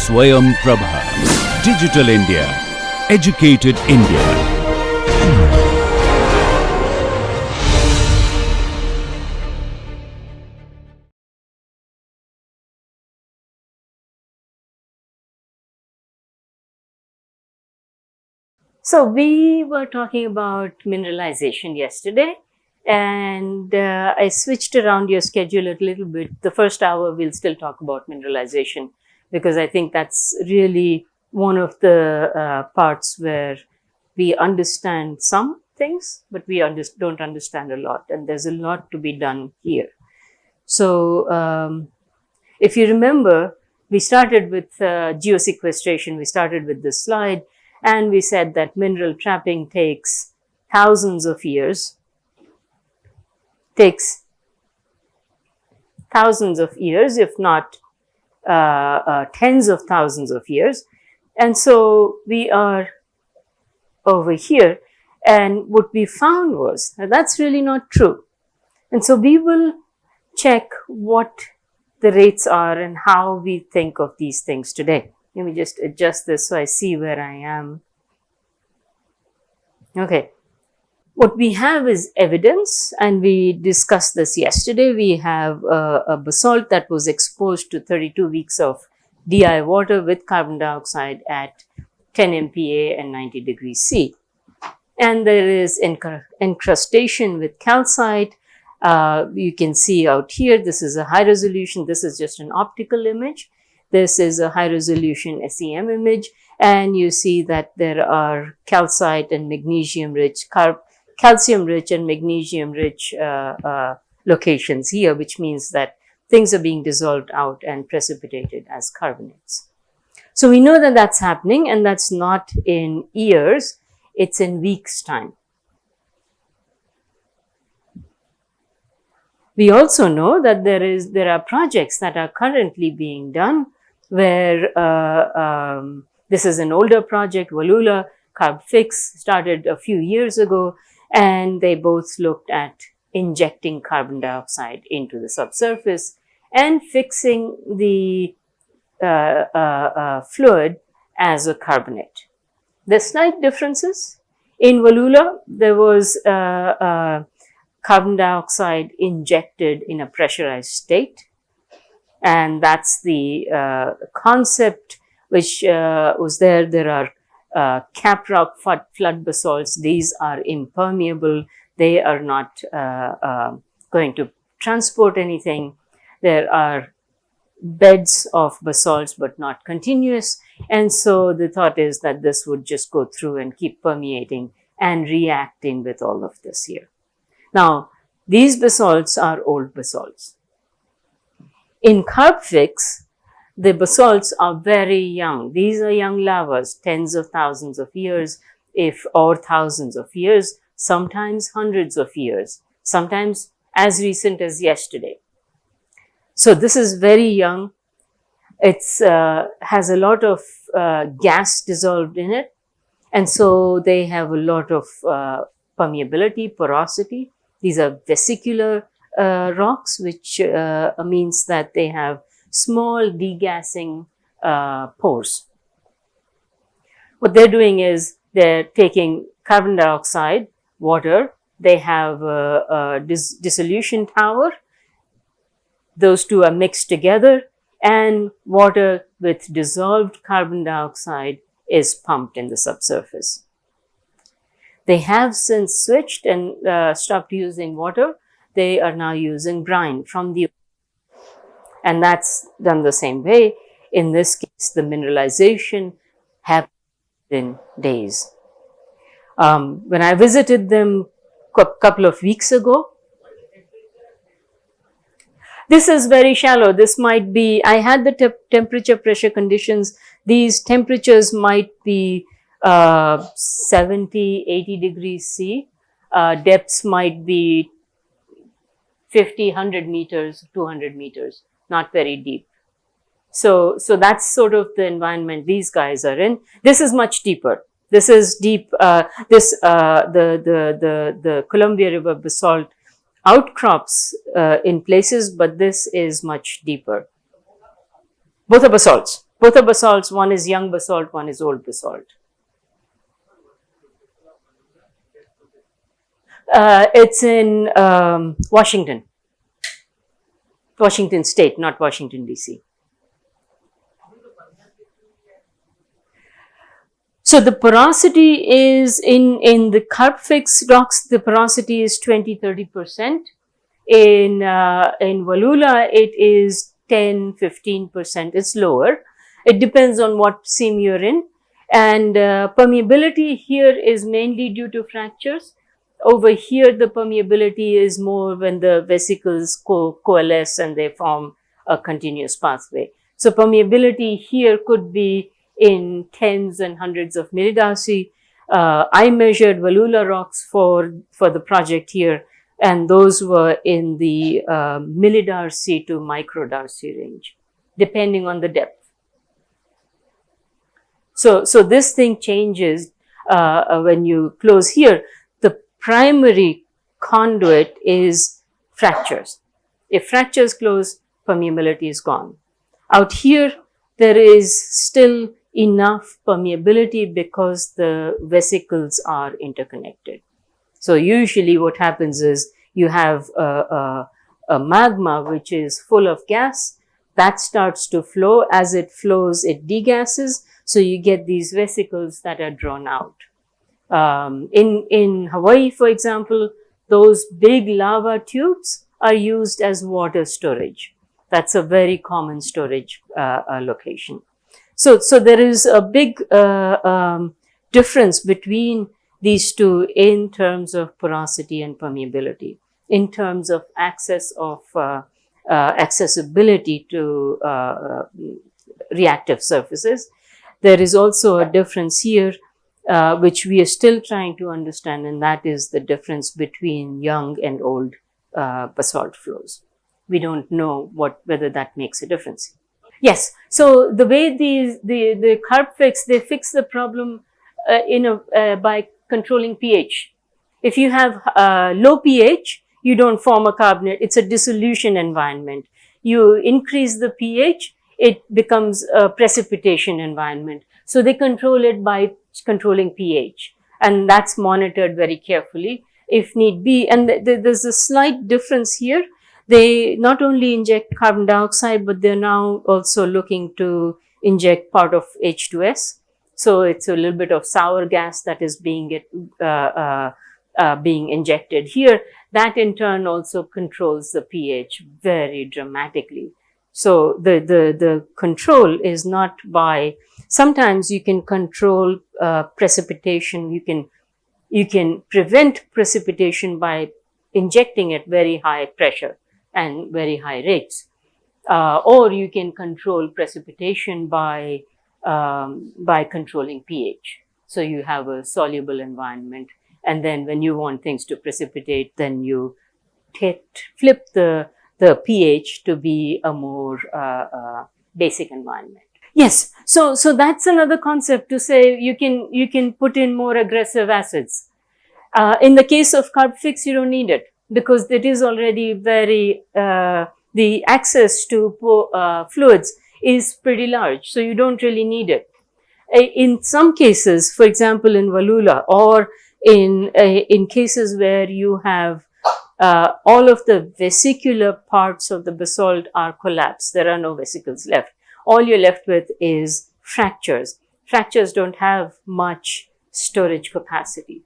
Swayam Prabha. Digital India. Educated India. So we were talking about mineralization yesterday, and I switched around your schedule a little bit. The first hour we'll still talk about mineralization because I think that's really one of the parts where we understand some things, but we don't understand a lot, and there's a lot to be done here. So if you remember, we started with geosequestration. We started with this slide. And we said that mineral trapping takes thousands of years, if not tens of thousands of years. And so we are over here. And what we found was that that's really not true. And so we will check what the rates are and how we think of these things today. Let me just adjust this so I see where I am. Okay. What we have is evidence, and we discussed this yesterday. We have a basalt that was exposed to 32 weeks of DI water with carbon dioxide at 10 MPa and 90 degrees C. And there is encrustation with calcite. You can see out here, this is a high resolution. This is just an optical image. This is a high resolution SEM image, and you see that there are calcite and magnesium rich, calcium rich and magnesium rich locations here, which means that things are being dissolved out and precipitated as carbonates. So we know that that's happening, and that's not in years, it's in weeks' time. We also know that there are projects that are currently being done where this is an older project, Wallula, CarbFix, started a few years ago, and they both looked at injecting carbon dioxide into the subsurface and fixing the fluid as a carbonate. There's slight differences. In Wallula, there was carbon dioxide injected in a pressurized state. And that's the concept which was there. There are cap rock flood basalts. These are impermeable. They are not going to transport anything. There are beds of basalts, but not continuous. And so the thought is that this would just go through and keep permeating and reacting with all of this here. Now, these basalts are old basalts. In CarbFix, the basalts are very young. These are young lavas, tens of thousands of years, or thousands of years, sometimes hundreds of years, sometimes as recent as yesterday. So this is very young. It has a lot of gas dissolved in it, and so they have a lot of permeability, porosity. These are vesicular rocks, which means that they have small degassing pores. What they're doing is they're taking carbon dioxide, water, they have a dissolution tower. Those two are mixed together, and water with dissolved carbon dioxide is pumped in the subsurface. They have since switched and stopped using water. They are now using brine from the, and that's done the same way. In this case, the mineralization happened in days. When I visited them a couple of weeks ago, this is very shallow. This might be, I had the temperature pressure conditions. These temperatures might be 70, 80 degrees C. Depths might be 50, 100 meters, 200 meters, not very deep. So that's sort of the environment these guys are in. This is much deeper. This is deep. The Columbia River basalt outcrops in places, but this is much deeper. Both are basalts. Both are basalts. One is young basalt, one is old basalt. It's in Washington State, not Washington, D.C. So the porosity is in the carb-fix rocks, the porosity is 20-30%. In Wallula, it is 10-15%. It's lower. It depends on what seam you're in. And permeability here is mainly due to fractures. Over here, the permeability is more when the vesicles coalesce and they form a continuous pathway. So permeability here could be in tens and hundreds of millidarcy. I measured Wallula rocks for the project here, and those were in the millidarcy to microdarcy range, depending on the depth. So this thing changes when you close here. The primary conduit is fractures. If fractures close, permeability is gone. Out here, there is still enough permeability because the vesicles are interconnected. So usually what happens is you have a magma which is full of gas that starts to flow. As it flows, it degasses. So you get these vesicles that are drawn out. In Hawaii, for example, those big lava tubes are used as water storage. That's a very common storage location. So there is a big difference between these two in terms of porosity and permeability, in terms of accessibility to reactive surfaces. There is also a difference here, which we are still trying to understand, and that is the difference between young and old basalt flows. We don't know whether that makes a difference. Yes. So the way the carb-fix, they fix the problem by controlling pH. If you have low pH, you don't form a carbonate. It's a dissolution environment. You increase the pH, it becomes a precipitation environment. So they control it by controlling pH, and that's monitored very carefully if need be. And there's a slight difference here. They not only inject carbon dioxide, but they're now also looking to inject part of H2S. So it's a little bit of sour gas that is being injected here. That in turn also controls the pH very dramatically. So the control is not by, sometimes you can control precipitation. You can prevent precipitation by injecting at very high pressure and very high rates, or you can control precipitation by controlling pH. So you have a soluble environment, and then when you want things to precipitate, then you flip the pH to be a more basic environment. Yes, so that's another concept to say you can put in more aggressive acids. In the case of carb-fix, you don't need it, because it is already very, the access to fluids is pretty large, so you don't really need it. In some cases, for example, in Wallula, or in cases where you have all of the vesicular parts of the basalt are collapsed, there are no vesicles left. All you're left with is fractures. Fractures don't have much storage capacity.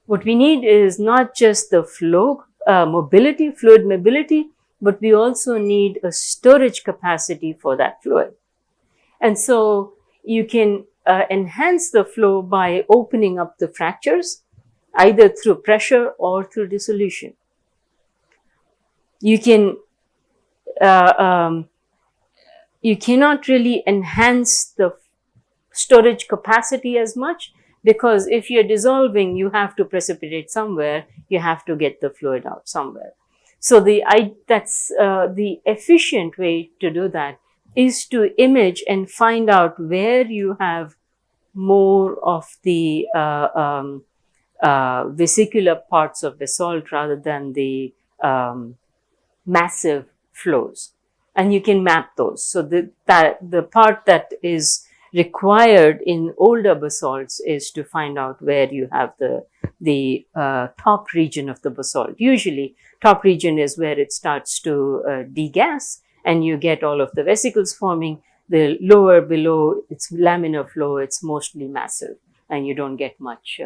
What we need is not just the flow, fluid mobility, but we also need a storage capacity for that fluid. And so you can enhance the flow by opening up the fractures, either through pressure or through dissolution. You cannot really enhance the storage capacity as much, because if you're dissolving, you have to precipitate somewhere, you have to get the fluid out somewhere. So that's the efficient way to do that is to image and find out where you have more of the vesicular parts of basalt rather than the massive flows. and you can map those. So the part that is required in older basalts is to find out where you have the top region of the basalt. Usually, top region is where it starts to degas, and you get all of the vesicles forming. The lower below, it's laminar flow, it's mostly massive, and you don't get much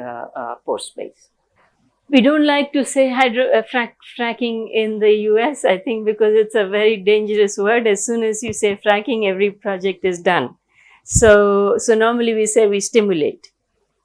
pore space. We don't like to say fracking in the US, I think, because it's a very dangerous word. As soon as you say fracking, every project is done. So normally we say we stimulate.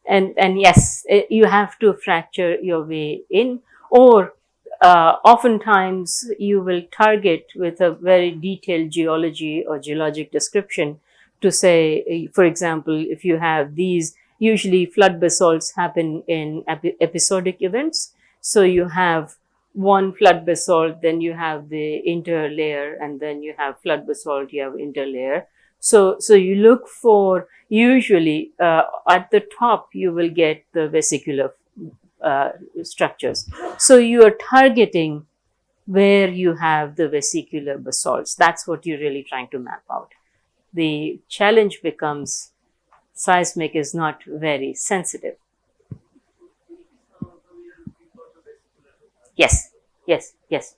And yes, you have to fracture your way in, or oftentimes you will target with a very detailed geology or geologic description to say, for example, if you have these, usually flood basalts happen in episodic events. So you have one flood basalt, then you have the interlayer, and then you have flood basalt, you have interlayer. So you look for, usually at the top, you will get the vesicular structures. So you are targeting where you have the vesicular basalts. That's what you're really trying to map out. The challenge becomes seismic is not very sensitive. Yes, yes, yes.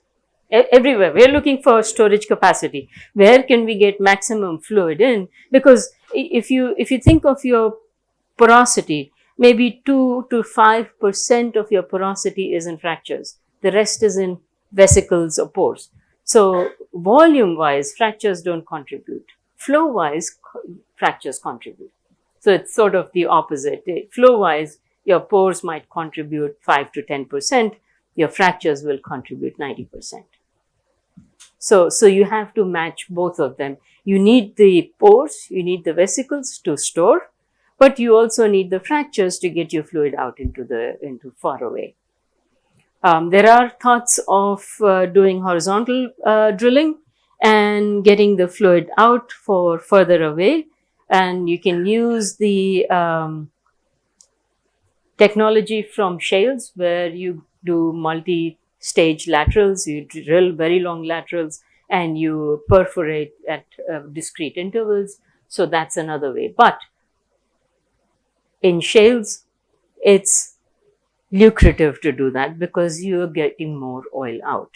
Everywhere. We're looking for storage capacity. Where can we get maximum fluid in? Because if you think of your porosity, maybe 2 to 5% of your porosity is in fractures. The rest is in vesicles or pores. So volume-wise, fractures don't contribute. Flow-wise, fractures contribute. So it's sort of the opposite. Flow-wise, your pores might contribute 5 to 10%. Your fractures will contribute 90%. So you have to match both of them. You need the pores, you need the vesicles to store, but you also need the fractures to get your fluid out into far away. There are thoughts of doing horizontal drilling and getting the fluid out for further away, and you can use the technology from shales where you do multi-stage laterals, you drill very long laterals, and you perforate at discrete intervals. So that's another way. But in shales, it's lucrative to do that because you're getting more oil out.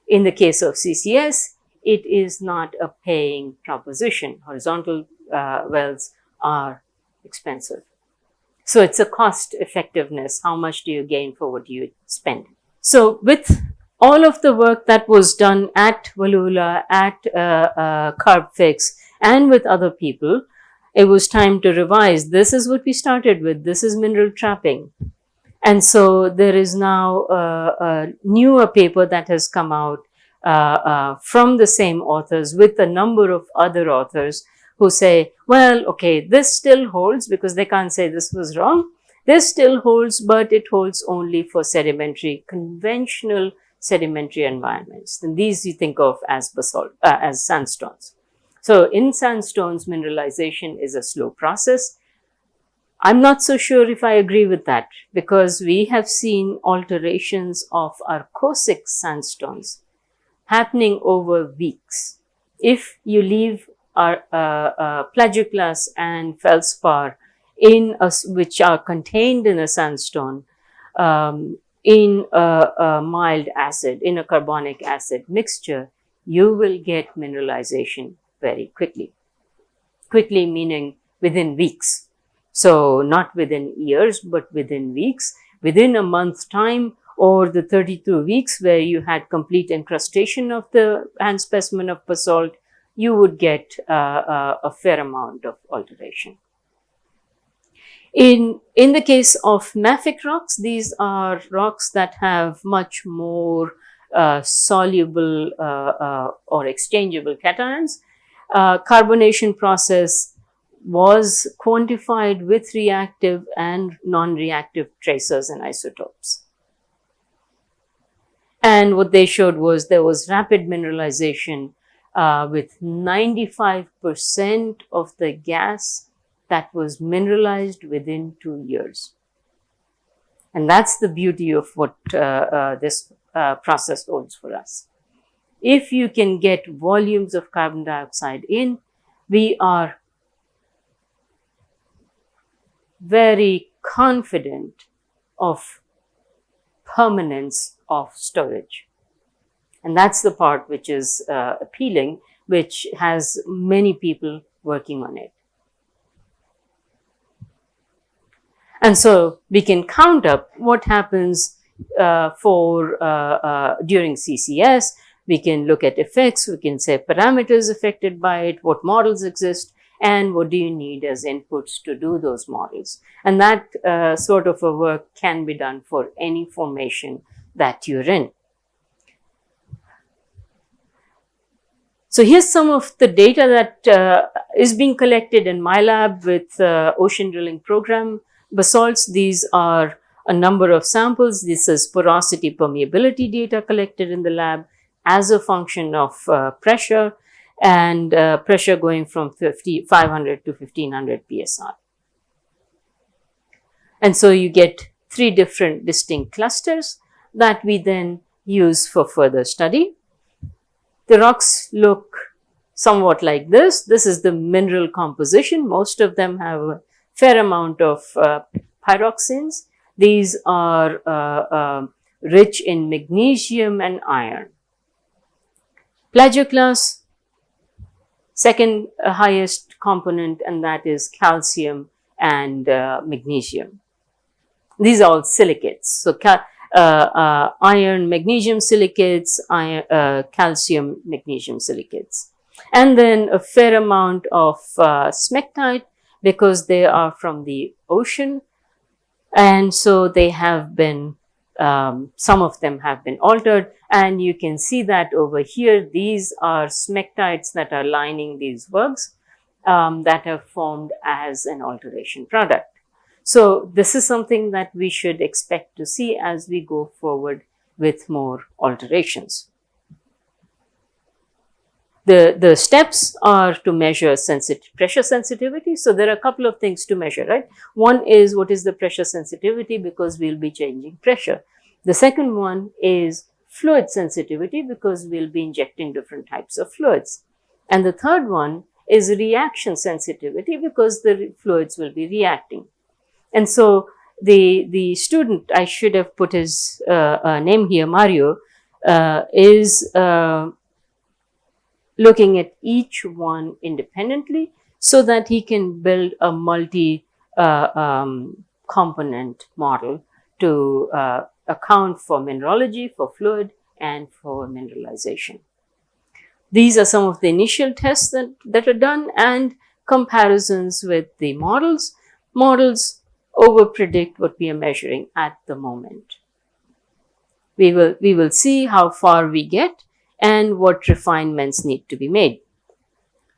In the case of CCS, it is not a paying proposition. Horizontal wells are expensive. So it's a cost effectiveness. How much do you gain for what you spend? So with all of the work that was done at Wallula, at CarbFix, and with other people, it was time to revise. This is what we started with. This is mineral trapping. And so there is now a newer paper that has come out from the same authors with a number of other authors who say, well, okay, this still holds because they can't say this was wrong. This still holds, but it holds only for sedimentary, conventional sedimentary environments. And these you think of as basalt, as sandstones. So in sandstones, mineralization is a slow process. I'm not so sure if I agree with that because we have seen alterations of arcosic sandstones happening over weeks. If you leave our plagioclase and feldspar which are contained in a sandstone in a mild acid, in a carbonic acid mixture, you will get mineralization very quickly. Quickly meaning within weeks. So not within years, but within weeks, within a month's time, or the 32 weeks where you had complete encrustation of the hand specimen of basalt, you would get a fair amount of alteration. In the case of mafic rocks, these are rocks that have much more soluble or exchangeable cations. Carbonation process was quantified with reactive and non-reactive tracers and isotopes. And what they showed was there was rapid mineralization with 95% of the gas that was mineralized within 2 years. And that's the beauty of what this process holds for us. if you can get volumes of carbon dioxide in, we are very confident of permanence of storage. And that's the part which is appealing, which has many people working on it. And so we can count up what happens during CCS. We can look at effects, we can say parameters affected by it, what models exist, and what do you need as inputs to do those models. And that sort of a work can be done for any formation that you're in. So here's some of the data that is being collected in my lab with ocean drilling program. Basalts, these are a number of samples. This is porosity permeability data collected in the lab as a function of pressure, and pressure going from 500 to 1500 psi. And so you get 3 different distinct clusters that we then use for further study. The rocks look somewhat like this. This is the mineral composition. Most of them have a fair amount of pyroxenes. These are rich in magnesium and iron. Plagioclase, second highest component, and that is calcium and magnesium. These are all silicates. So iron, magnesium silicates, calcium, magnesium silicates. And then a fair amount of smectite, because they are from the ocean. And so they have been, some of them have been altered. And you can see that over here, these are smectites that are lining these works that are formed as an alteration product. So this is something that we should expect to see as we go forward with more alterations. The steps are to measure pressure sensitivity. So there are a couple of things to measure, right? One is what is the pressure sensitivity, because we'll be changing pressure. The second one is fluid sensitivity, because we'll be injecting different types of fluids. And the third one is reaction sensitivity, because the fluids will be reacting. And so the student, I should have put his name here, Mario, is looking at each one independently so that he can build a multi-component model to account for mineralogy, for fluid, and for mineralization. These are some of the initial tests that are done, and comparisons with the models. Models over-predict what we are measuring at the moment. We will see how far we get and what refinements need to be made.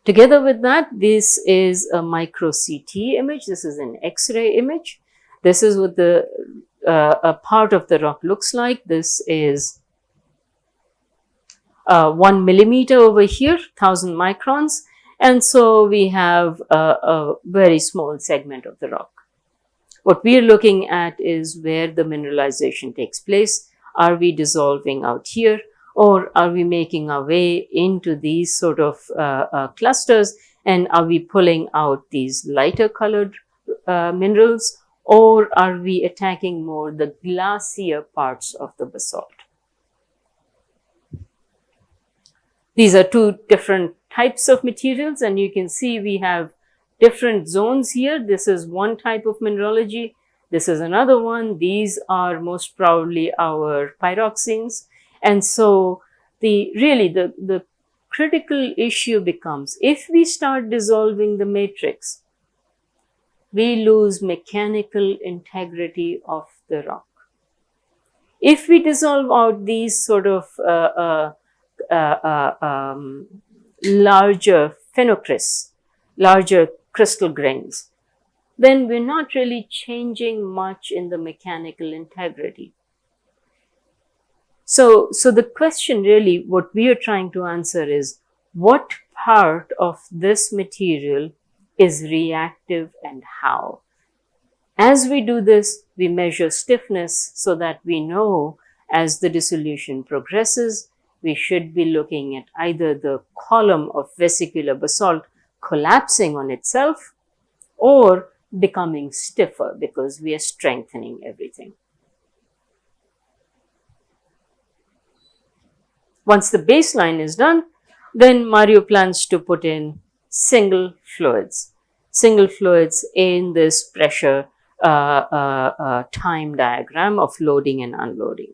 Together with that, this is a micro CT image. This is an X-ray image. This is what a part of the rock looks like. This is 1 millimeter over here, 1000 microns. And so we have a very small segment of the rock. What we are looking at is where the mineralization takes place. Are we dissolving out here, or are we making our way into these sort of clusters, and are we pulling out these lighter colored minerals, or are we attacking more the glacier parts of the basalt? These are 2 different types of materials, and you can see we have different zones here. This is one type of mineralogy. This is another one. These are most probably our pyroxenes. And so the critical issue becomes, if we start dissolving the matrix, we lose mechanical integrity of the rock. If we dissolve out these sort of larger phenocrysts, larger crystal grains, then we're not really changing much in the mechanical integrity. So the question really, what we are trying to answer is, what part of this material is reactive and how? As we do this, we measure stiffness so that we know as the dissolution progresses, we should be looking at either the column of vesicular basalt collapsing on itself or becoming stiffer because we are strengthening everything. Once the baseline is done, then Mario plans to put in single fluids in this pressure time diagram of loading and unloading.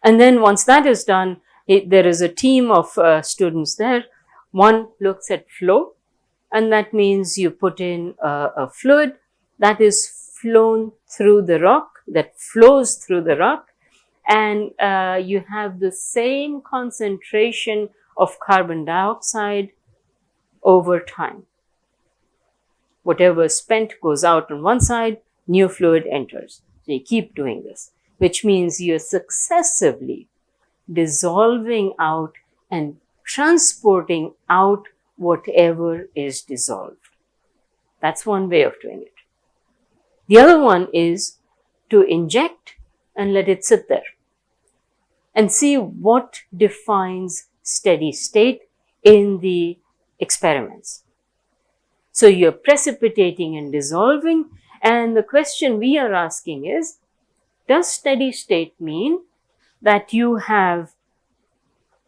And then once that is done, there is a team of students there. One looks at flow, and that means you put in a fluid that is flown through the rock, that flows through the rock, and you have the same concentration of carbon dioxide over time. Whatever is spent goes out on one side, new fluid enters. So you keep doing this, which means you're successively dissolving out and transporting out whatever is dissolved. That's one way of doing it. The other one is to inject and let it sit there and see what defines steady state in the experiments. So you're precipitating and dissolving, and the question we are asking is, does steady state mean that you have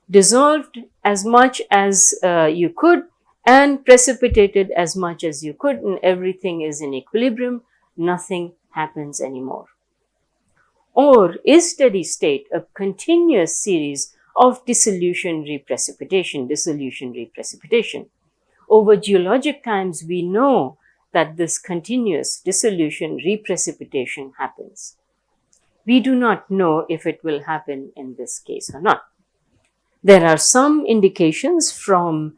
dissolved as much as you could and precipitated as much as you could, and everything is in equilibrium, nothing happens anymore? Or is steady state a continuous series of dissolution reprecipitation? Over geologic times, we know that this continuous dissolution reprecipitation happens. We do not know if it will happen in this case or not. There are some indications from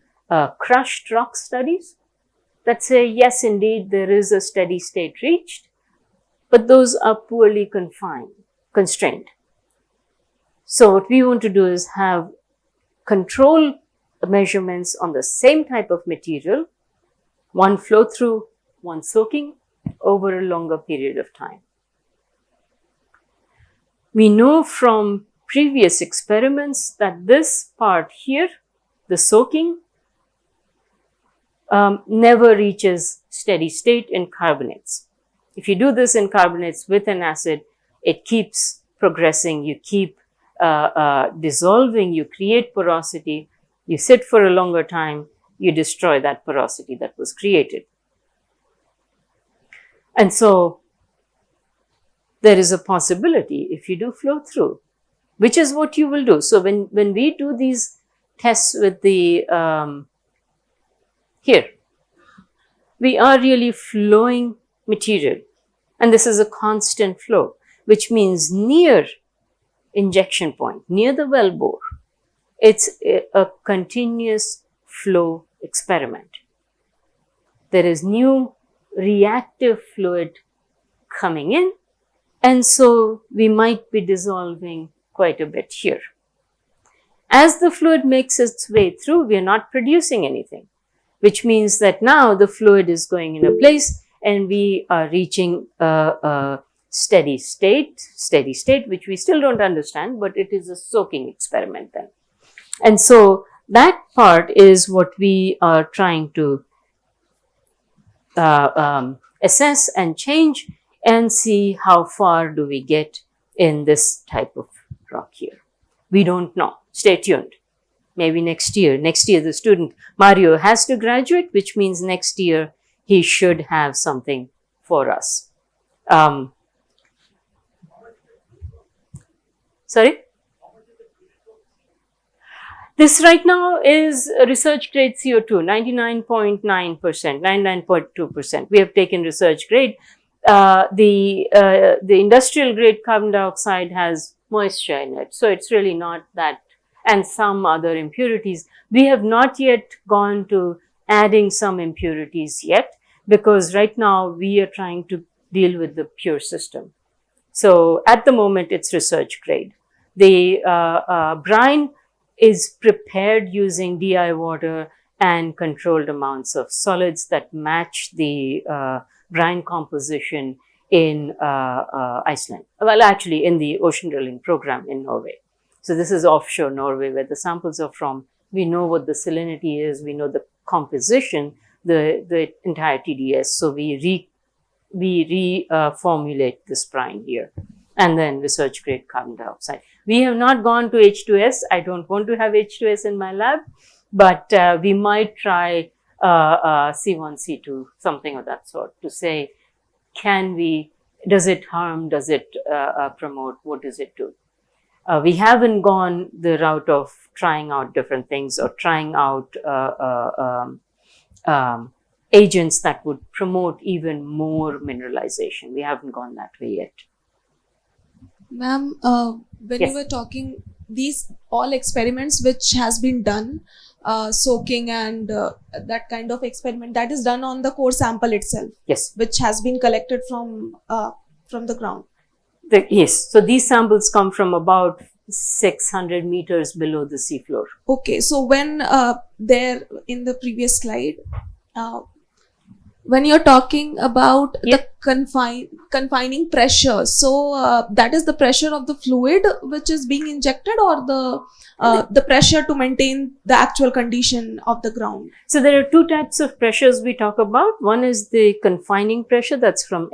crushed rock studies that say, yes, indeed, there is a steady state reached, but those are poorly constrained. So what we want to do is have control measurements on the same type of material, one flow through, one soaking, over a longer period of time. We know from previous experiments that this part here, the soaking, never reaches steady state in carbonates. If you do this in carbonates with an acid, it keeps progressing, you keep dissolving, you create porosity, you sit for a longer time, you destroy that porosity that was created. And so there is a possibility if you do flow through, which is what you will do. So when we do these tests with the, here, we are really flowing material, and this is a constant flow, which means near injection point, near the wellbore, it's a continuous flow experiment. There is new reactive fluid coming in, and so we might be dissolving quite a bit here. As the fluid makes its way through, we are not producing anything, which means that now the fluid is going in a place and we are reaching a steady state, which we still don't understand, but it is a soaking experiment then. And so that part is what we are trying to assess and change and see how far do we get in this type of rock here. We don't know. Stay tuned. Maybe next year the student Mario has to graduate, which means next year he should have something for us. Sorry? This right now is research grade CO2, 99.9%, 99.2%. We have taken research grade. The industrial grade carbon dioxide has moisture in it, so it's really not that, and some other impurities. We have not yet gone to adding some impurities yet, because right now we are trying to deal with the pure system. So at the moment it's research grade. The brine is prepared using DI water and controlled amounts of solids that match the brine composition in Iceland. Well, actually in the ocean drilling program in Norway. So this is offshore Norway where the samples are from. We know what the salinity is. We know the composition, the entire TDS. So we reformulate this brine here, and then research grade carbon dioxide. We have not gone to H2S. I don't want to have H2S in my lab, but we might try C1, C2, something of that sort, to say, does it harm, does it promote, what does it do? We haven't gone the route of trying out different things or trying out agents that would promote even more mineralization. We haven't gone that way yet. Ma'am, when Yes. you were talking, these all experiments which has been done, soaking and that kind of experiment, that is done on the core sample itself, Yes. which has been collected from the ground. Yes. So these samples come from about 600 meters below the seafloor. Okay, so when there in the previous slide, when you're talking about Yep. the confining pressure, so that is the pressure of the fluid which is being injected, or the pressure to maintain the actual condition of the ground? So there are two types of pressures we talk about. One is the confining pressure, that's from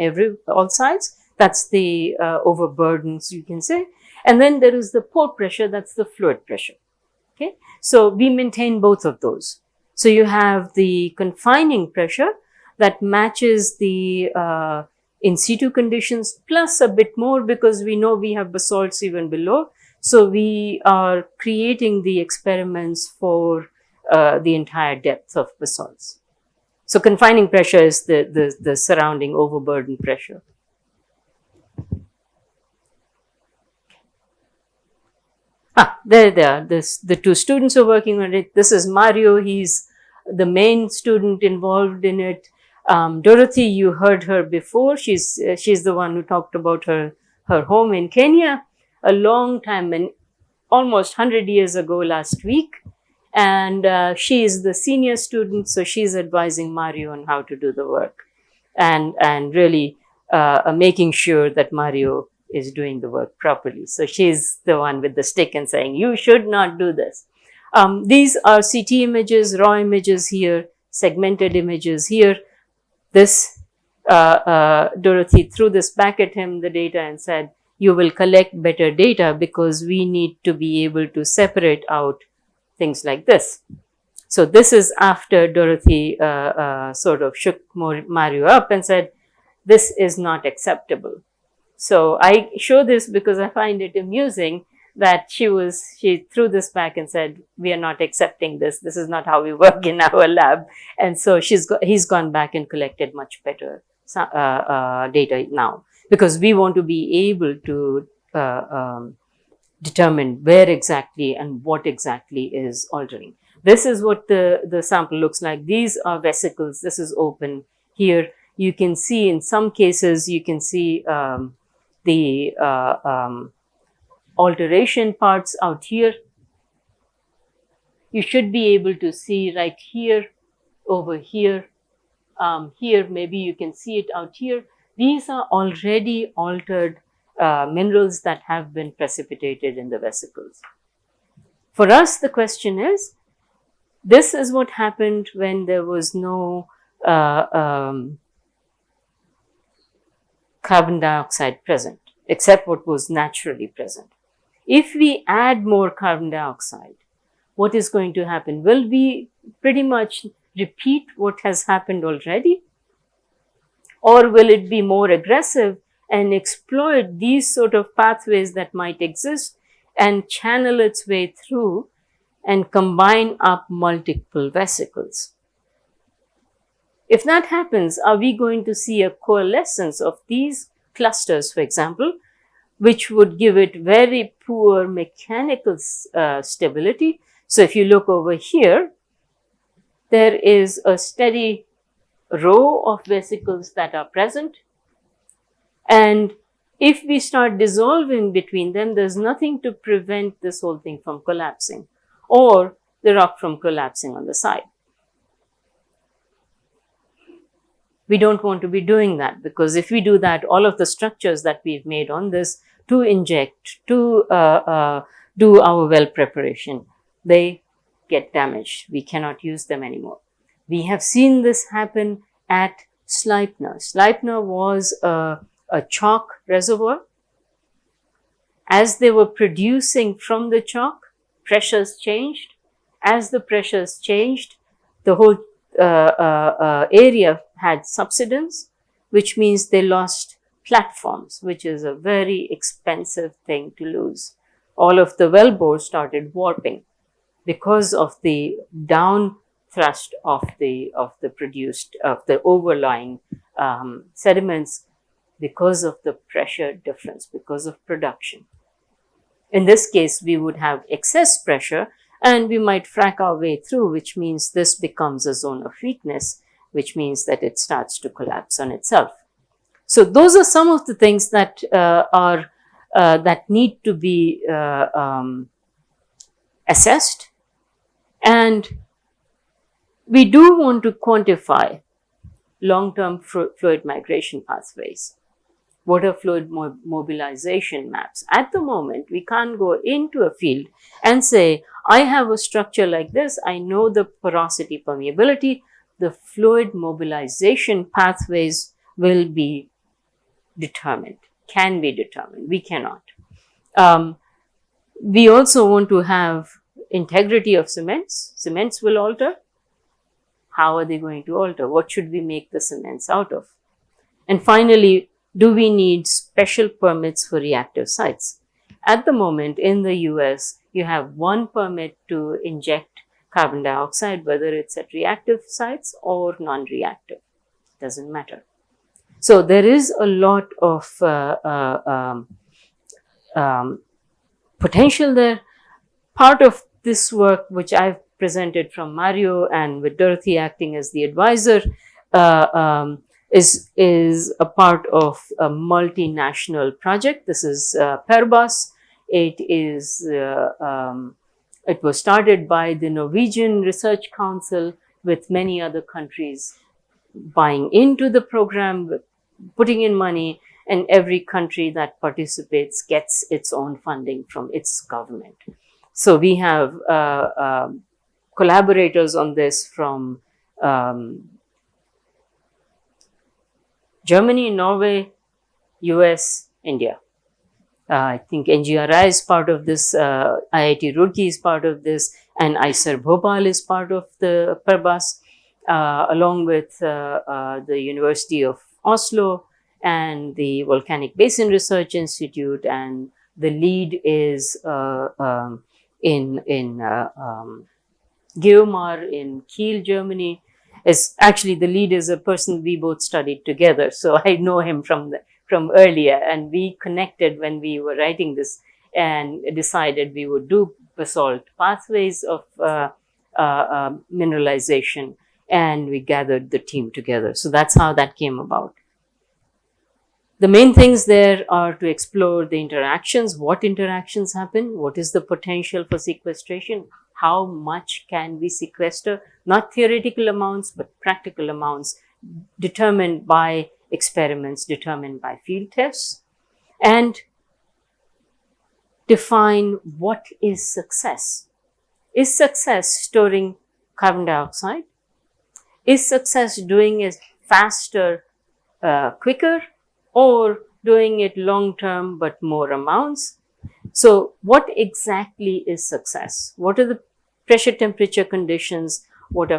all sides. That's the overburdens, you can say. And then there is the pore pressure, that's the fluid pressure. Okay, so we maintain both of those. So you have the confining pressure that matches the in situ conditions plus a bit more, because we know we have basalts even below. So we are creating the experiments for the entire depth of basalts. So confining pressure is the surrounding overburden pressure. There they are. The two students are working on it. This is Mario. He's the main student involved in it. Dorothy, you heard her before. She's the one who talked about her home in Kenya a long time, and almost 100 years ago last week. And she is the senior student, so she's advising Mario on how to do the work, and really making sure that Mario is doing the work properly. So she's the one with the stick and saying, you should not do this. These are CT images, raw images here, segmented images here. This, Dorothy threw this back at him, the data, and said, you will collect better data because we need to be able to separate out things like this. So this is after Dorothy sort of shook Mario up and said, this is not acceptable. So I show this because I find it amusing that she threw this back and said, we are not accepting this. This is not how we work in our lab. And so he's gone back and collected much better data now, because we want to be able to determine where exactly and what exactly is altering. This is what the sample looks like. These are vesicles. This is open. Here you can see, in some cases, you can see the alteration parts out here. You should be able to see right here, over here, here, maybe you can see it out here. These are already altered minerals that have been precipitated in the vesicles. For us, the question is, this is what happened when there was no carbon dioxide present, except what was naturally present. If we add more carbon dioxide, what is going to happen? Will we pretty much repeat what has happened already? Or will it be more aggressive and exploit these sort of pathways that might exist and channel its way through and combine up multiple vesicles? If that happens, are we going to see a coalescence of these clusters, for example, which would give it very poor mechanical stability? So if you look over here, there is a steady row of vesicles that are present. And if we start dissolving between them, there's nothing to prevent this whole thing from collapsing or the rock from collapsing on the side. We don't want to be doing that, because if we do that, all of the structures that we've made on this to inject, to do our well preparation, they get damaged. We cannot use them anymore. We have seen this happen at Sleipner. Sleipner was a chalk reservoir. As they were producing from the chalk, pressures changed. As the pressures changed, the whole area had subsidence, which means they lost platforms, which is a very expensive thing to lose. All of the wellbores started warping because of the down thrust of the overlying sediments, because of the pressure difference, because of production. In this case, we would have excess pressure and we might frack our way through, which means this becomes a zone of weakness, which means that it starts to collapse on itself. So those are some of the things that that need to be assessed, and we do want to quantify long-term fluid migration pathways. What are fluid mobilization maps? At the moment, we can't go into a field and say, I have a structure like this, I know the porosity permeability, the fluid mobilization pathways will be determined, can be determined. We cannot. We also want to have integrity of cements. Cements will alter. How are they going to alter? What should we make the cements out of? And finally, do we need special permits for reactive sites? At the moment in the US, you have one permit to inject carbon dioxide, whether it's at reactive sites or non-reactive. Doesn't matter. So there is a lot of potential there. Part of this work, which I've presented from Mario and with Dorothy acting as the advisor, is a part of a multinational project. This is PERBAS. It was started by the Norwegian Research Council with many other countries buying into the program, putting in money, and every country that participates gets its own funding from its government. So we have collaborators on this from Germany, Norway, US, India. I think NGRI is part of this, IIT Roorkee is part of this, and IISER Bhopal is part of the PERBAS, along with the University of Oslo and the Volcanic Basin Research Institute, and the lead is in Geomar in Kiel, Germany. Actually, the lead is a person we both studied together, so I know him from earlier, and we connected when we were writing this and decided we would do basalt pathways of mineralization, and we gathered the team together. So that's how that came about. The main things there are to explore the interactions, what interactions happen, what is the potential for sequestration, how much can we sequester, not theoretical amounts, but practical amounts determined by experiments, determined by field tests, and define what is success. Is success storing carbon dioxide? Is success doing it faster, quicker, or doing it long term but more amounts? So what exactly is success? What are the pressure temperature conditions? What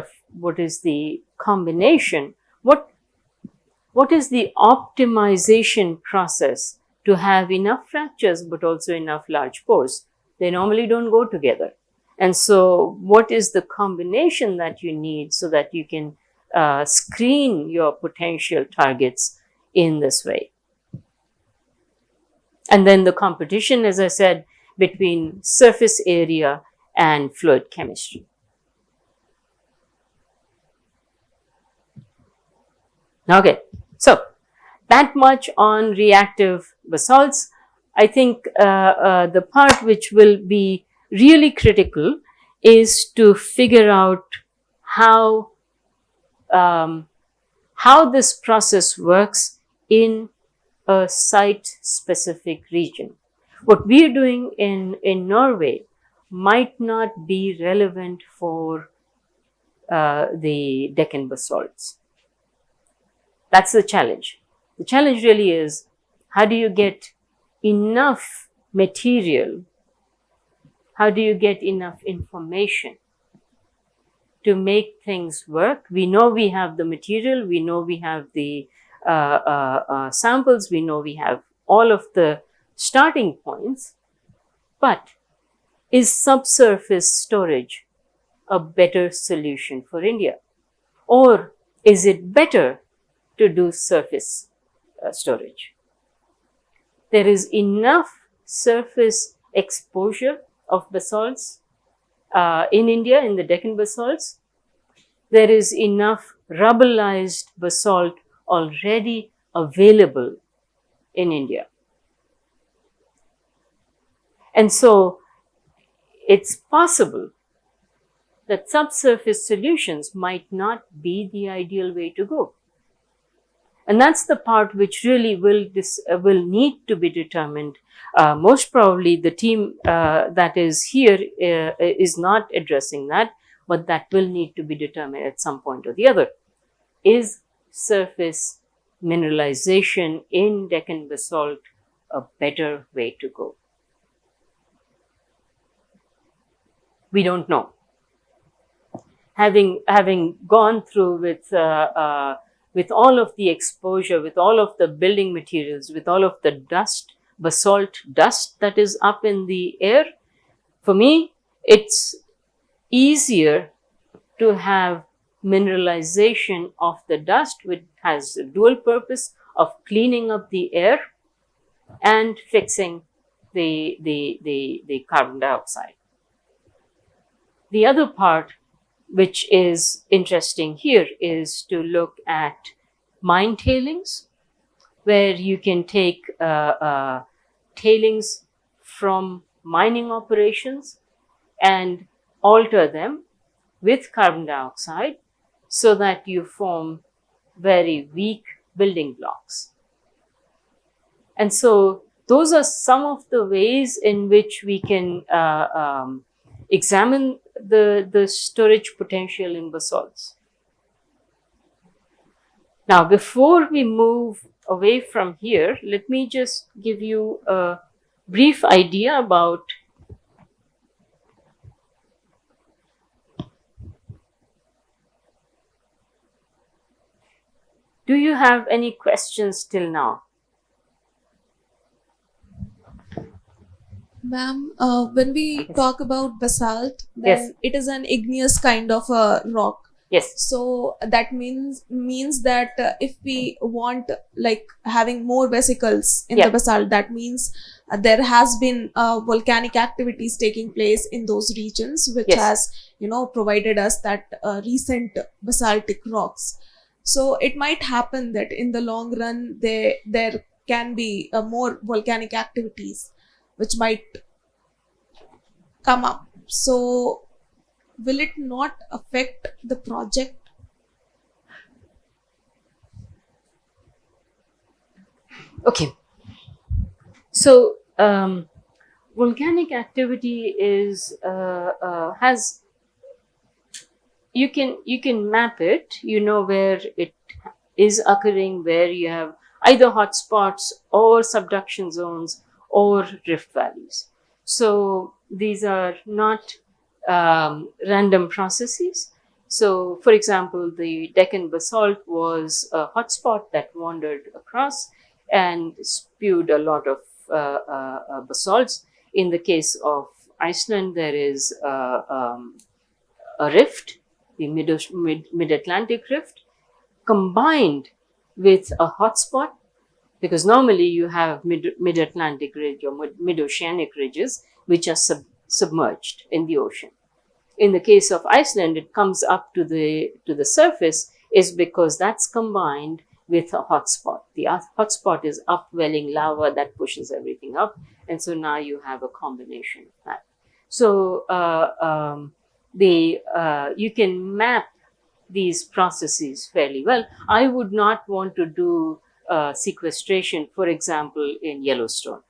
is the combination? What is the optimization process to have enough fractures but also enough large pores? They normally don't go together. And so what is the combination that you need so that you can screen your potential targets in this way? And then the competition, as I said, between surface area and fluid chemistry. Okay, so that much on reactive basalts. I think the part which will be really critical is to figure out how this process works in a site-specific region. What we are doing in Norway might not be relevant for the Deccan basalts. That's the challenge. The challenge really is, how do you get enough material? How do you get enough information to make things work? We know we have the material, we know we have the samples, we know we have all of the starting points, but is subsurface storage a better solution for India? Or is it better to do surface storage? There is enough surface exposure of basalts in India, in the Deccan basalts. There is enough rubbleized basalt already available in India. And so it's possible that subsurface solutions might not be the ideal way to go. And that's the part which really will need to be determined. Most probably the team that is here is not addressing that, but that will need to be determined at some point or the other. Is surface mineralization in Deccan basalt a better way to go? We don't know. Having gone through with all of the exposure, with all of the building materials, with all of the dust, basalt dust that is up in the air, for me, it's easier to have mineralization of the dust, which has a dual purpose of cleaning up the air and fixing the carbon dioxide. The other part which is interesting here is to look at mine tailings, where you can take tailings from mining operations and alter them with carbon dioxide so that you form very weak building blocks. And so those are some of the ways in which we can examine the storage potential in basalts. Now, before we move away from here, let me just give you a brief idea about do you have any questions till now? Ma'am, when we talk about basalt, then Yes. it is an igneous kind of a rock. Yes. So that means that if we want like having more vesicles in Yeah. the basalt, that means there has been volcanic activities taking place in those regions, which Yes. has provided us that recent basaltic rocks. So it might happen that in the long run there can be more volcanic activities which might come up. So will it not affect the project? Okay. So volcanic activity is has you can map it. You know where it is occurring, where you have either hotspots or subduction zones or rift valleys. So these are not random processes. So, for example, the Deccan basalt was a hotspot that wandered across and spewed a lot of basalts. In the case of Iceland, there is a rift, the mid-Atlantic rift, combined with a hotspot, because normally you have mid-Atlantic ridge or mid-oceanic ridges which are submerged in the ocean. In the case of Iceland, it comes up to the surface is because that's combined with a hotspot. The hotspot is upwelling lava that pushes everything up, and so now you have a combination of that. So you can map these processes fairly well. I would not want to do sequestration, for example, in Yellowstone,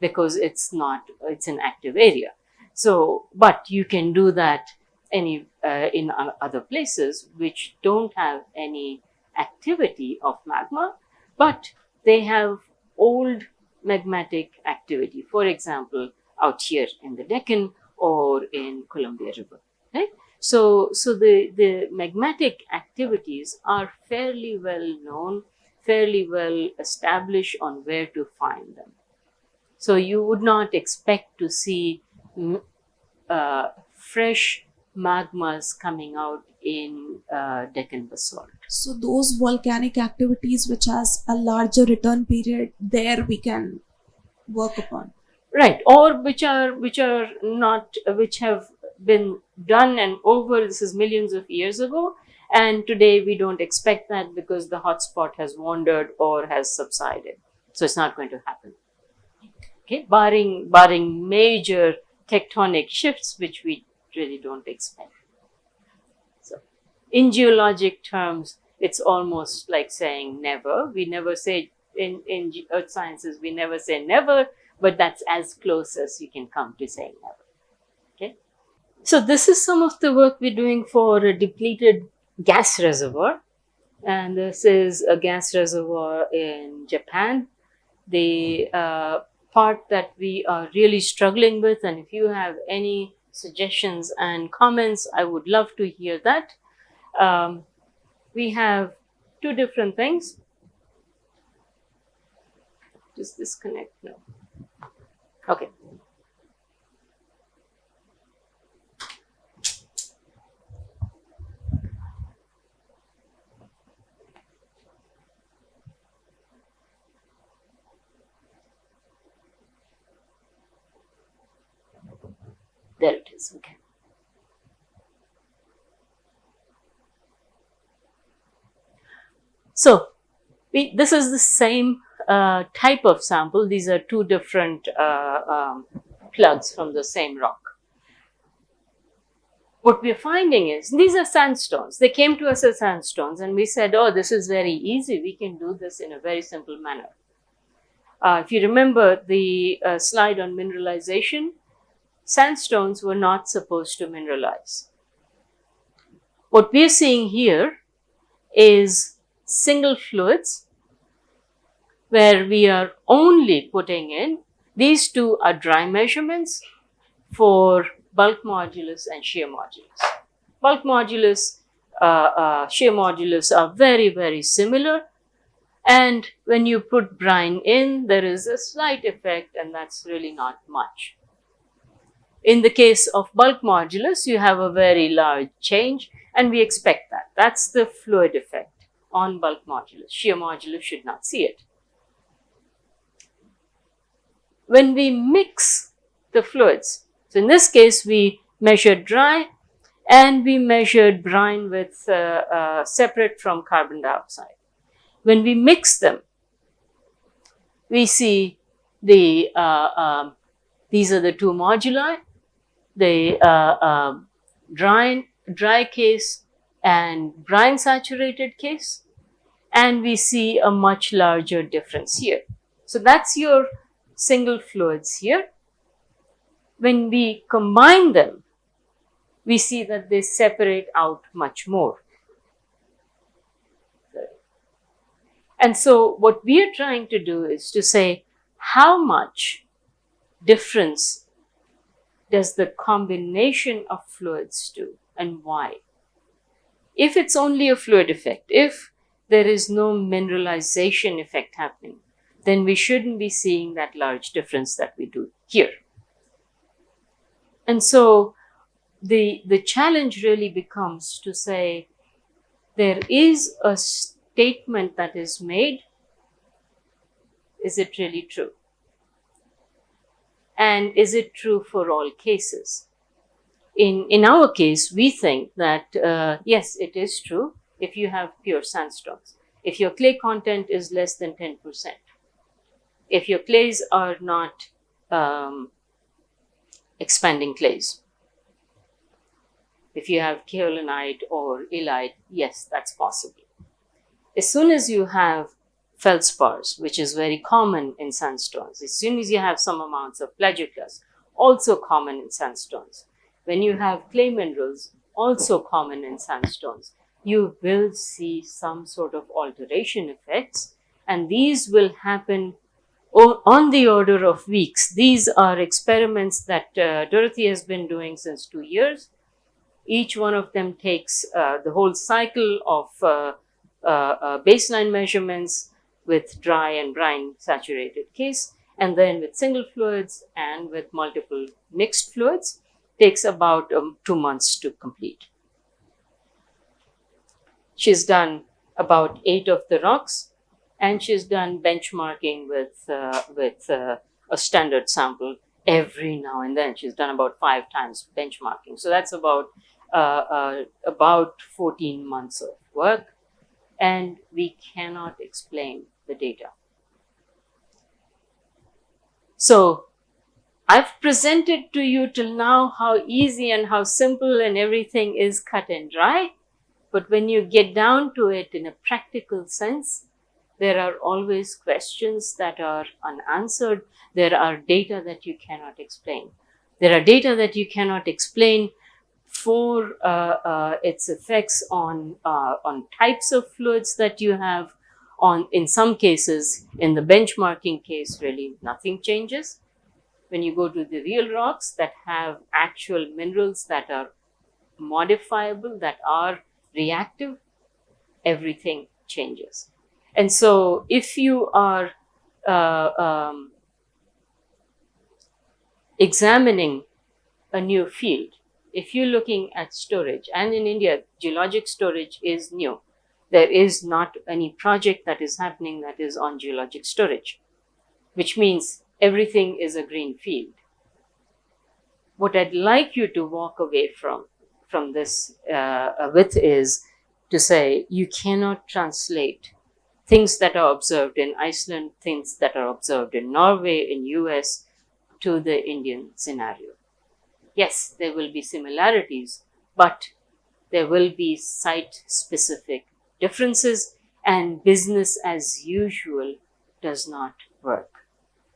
because it's an active area. So, but you can do that in other places which don't have any activity of magma, but they have old magmatic activity. For example, out here in the Deccan or in Columbia River, right? So the magmatic activities are fairly well known, fairly well established on where to find them. So you would not expect to see fresh magmas coming out in Deccan basalt. So those volcanic activities which has a larger return period, there we can work upon. Right, or which have been done and over. This is millions of years ago, and today we don't expect that because the hotspot has wandered or has subsided. So it's not going to happen. Okay, barring major tectonic shifts, which we really don't expect. So, in geologic terms, it's almost like saying never. We never say in earth sciences, we never say never, but that's as close as you can come to saying never. Okay. So this is some of the work we're doing for a depleted gas reservoir. And this is a gas reservoir in Japan. The part that we are really struggling with, and if you have any suggestions and comments, I would love to hear that. We have two different things. Just disconnect now. Okay. There it is. Okay. So this is the same type of sample. These are two different plugs from the same rock. What we're finding is these are sandstones. They came to us as sandstones, and we said, oh, this is very easy. We can do this in a very simple manner. If you remember the slide on mineralization, sandstones were not supposed to mineralize. What we're seeing here is single fluids where we are only putting in, these two are dry measurements for bulk modulus and shear modulus. Bulk modulus, shear modulus are very, very similar. And when you put brine in, there is a slight effect, and that's really not much. In the case of bulk modulus, you have a very large change, and we expect that. That's the fluid effect on bulk modulus. Shear modulus should not see it. When we mix the fluids, so in this case, we measured dry and we measured brine with separate from carbon dioxide. When we mix them, we see the these are the two moduli, the dry case and brine saturated case, and we see a much larger difference here. So that's your single fluids here. When we combine them, we see that they separate out much more. And so what we are trying to do is to say, how much difference does the combination of fluids do and why? If it's only a fluid effect, if there is no mineralization effect happening, then we shouldn't be seeing that large difference that we do here. And so the challenge really becomes to say, there is a statement that is made. Is it really true? And is it true for all cases? In our case, we think that yes, it is true if you have pure sandstones. If your clay content is less than 10%, if your clays are not expanding clays, if you have kaolinite or illite, yes, that's possible. As soon as you have feldspars, which is very common in sandstones. As soon as you have some amounts of plagioclase, also common in sandstones. When you have clay minerals, also common in sandstones, you will see some sort of alteration effects, and these will happen on the order of weeks. These are experiments that Dorothy has been doing since 2 years. Each one of them takes the whole cycle of baseline measurements with dry and brine saturated case, and then with single fluids and with multiple mixed fluids. Takes about 2 months to complete. She's done about 8 of the rocks, and she's done benchmarking with a standard sample every now and then. She's done about 5 times benchmarking. So that's about 14 months of work, and we cannot explain the data. So I've presented to you till now how easy and how simple and everything is cut and dry. But when you get down to it in a practical sense, there are always questions that are unanswered. There are data that you cannot explain. There are data that you cannot explain for its effects on types of fluids that you have. In some cases, in the benchmarking case, really nothing changes. When you go to the real rocks that have actual minerals that are modifiable, that are reactive, everything changes. And so if you are examining a new field, if you're looking at storage, and in India, geologic storage is new. There is not any project that is happening that is on geologic storage, which means everything is a green field. What I'd like you to walk away from this with is to say you cannot translate things that are observed in Iceland, things that are observed in Norway, in US, to the Indian scenario. Yes, there will be similarities, but there will be site-specific differences, and business as usual does not work.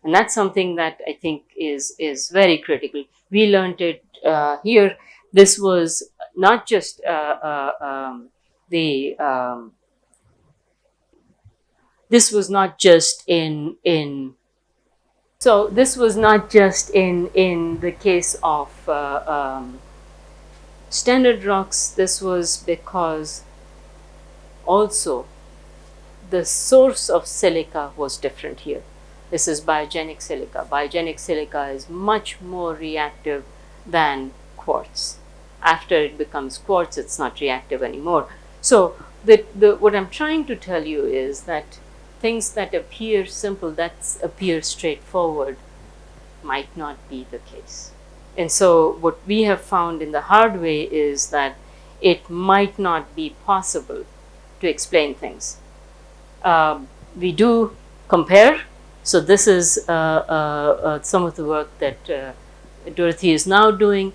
And that's something that I think is very critical. We learned it here. This was not just this was not just in the case of standard rocks. This was because also the source of silica was different here. This is biogenic silica. Biogenic silica is much more reactive than quartz. After it becomes quartz, it's not reactive anymore. So what I'm trying to tell you is that things that appear simple, that appear straightforward, might not be the case. And so what we have found in the hard way is that it might not be possible to explain things. We do compare. So this is some of the work that Dorothy is now doing.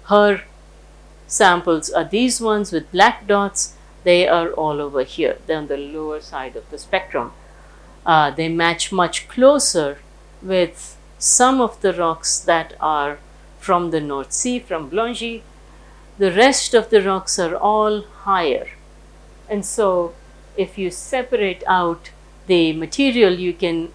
Her samples are these ones with black dots. They are all over here. They're on the lower side of the spectrum. They match much closer with some of the rocks that are from the North Sea, from Blangy. The rest of the rocks are all higher. And so if you separate out the material, you can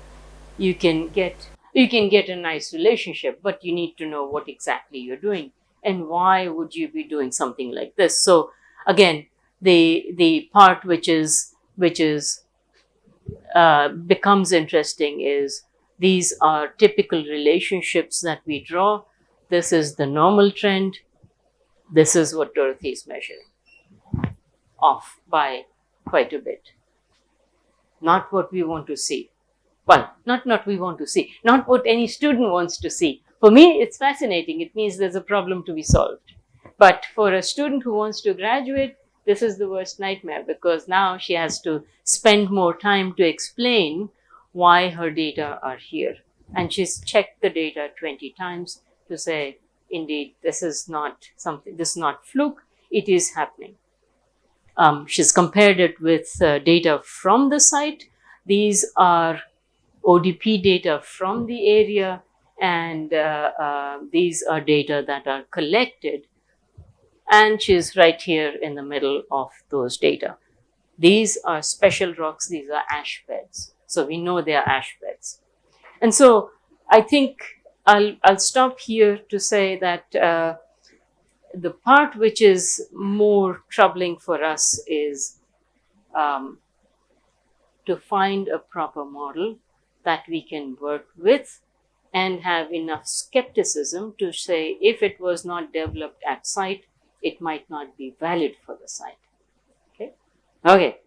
get a nice relationship, but you need to know what exactly you're doing and why would you be doing something like this. So again, the part which becomes interesting is these are typical relationships that we draw. This is the normal trend. This is what Dorothy is measuring, off by quite a bit. Not what we want to see. Well, not we want to see, not what any student wants to see. For me, it's fascinating. It means there's a problem to be solved. But for a student who wants to graduate, this is the worst nightmare, because now she has to spend more time to explain why her data are here. And she's checked the data 20 times to say, indeed, this is not fluke, it is happening. She's compared it with data from the site. These are ODP data from the area, and these are data that are collected, and she's right here in the middle of those data. These are special rocks, these are ash beds. So we know they are ash beds. And so I think I'll stop here to say that the part which is more troubling for us is to find a proper model that we can work with and have enough skepticism to say if it was not developed at site, it might not be valid for the site. Okay.